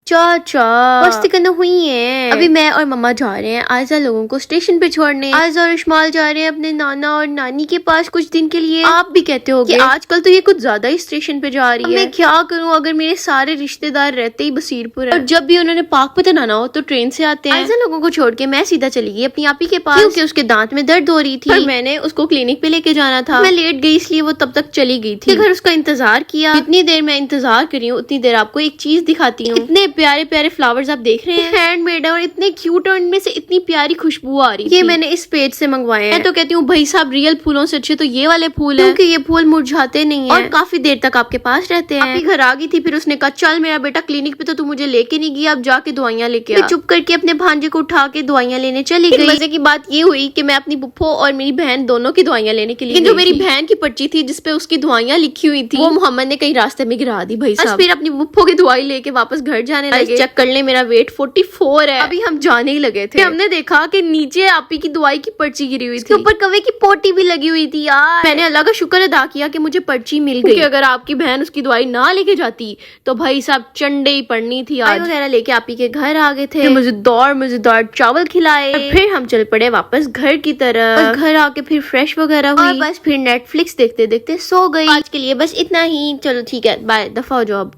चाचा मस्ती करना हुई है। अभी मैं और मम्मा जा रहे हैं आयजा लोगों को स्टेशन पे छोड़ने। आयजा और इस्माइल जा रहे हैं अपने नाना और नानी के पास कुछ दिन के लिए। आप भी कहते हो कि आजकल तो ये कुछ ज्यादा ही स्टेशन पे जा रही है। मैं क्या करूं, अगर मेरे सारे रिश्तेदार रहते ही बसीरपुर है और जब भी उन्होंने पाक पतन आना हो तो ट्रेन से आते हैं। आयजा लोगों को छोड़ के मैं सीधा चली गई अपनी आपी के पास क्योंकि उसके दांत में दर्द हो रही थी और मैंने उसको क्लिनिक पे लेके जाना था। मैं लेट गई इसलिए वो तब तक चली गई थी। घर उसका इंतजार किया। जितनी देर मैं इंतजार कर रही हूँ उतनी देर आपको एक चीज दिखाती हूँ। इतने प्यारे प्यारे फ्लावर्स आप देख रहे हैं, हैंडमेड है और इतने क्यूट और इनमें से इतनी प्यारी खुशबू आ रही है। ये मैंने इस पेज से मंगवाए हैं। मैं तो कहती हूँ भाई साहब रियल फूलों से अच्छे तो ये वाले फूल हैं क्योंकि ये फूल मुरझाते नहीं है और काफी देर तक आपके पास रहते हैं। अभी घर आ गई थी, फिर उसने कहा चल मेरा बेटा क्लिनिक पे तो तू मुझे लेके नहीं गया, अब जाके दवाइयाँ लेके आ। चुप करके अपने भांजे को उठा के दवाइयाँ लेने चली गई। मजे की बात ये हुई कि मैं अपनी पुप्पो और मेरी बहन दोनों की दवाइयाँ लेने के लिए जो मेरी बहन की पर्ची थी जिसपे उसकी दवाइयाँ लिखी हुई थी वो मोहम्मद ने कहीं रास्ते में गिरा दी भाई साहब। फिर अपनी पुप्पो की दवाई लेके वापस घर जाने लगे। चेक कर ले मेरा वेट 44 है। अभी हम जाने ही लगे थे, हमने देखा कि नीचे आपी की दवाई की पर्ची गिरी हुई थी, ऊपर कवे की पोटी भी लगी हुई थी यार। मैंने अल्लाह का शुक्र अदा किया कि मुझे पर्ची मिल गई, अगर आपकी बहन उसकी दवाई ना लेके जाती तो भाई साहब चंडे ही पड़नी थी। आज वगैरह लेके आपी के घर आ गए थे, मजेदार चावल खिलाए, फिर हम चल पड़े वापस घर की तरफ। घर आके फिर फ्रेश वगैरह हुई और बस फिर नेटफ्लिक्स देखते देखते सो गई। आज के लिए बस इतना ही, चलो ठीक है बाय, दफा हो जाओ अब।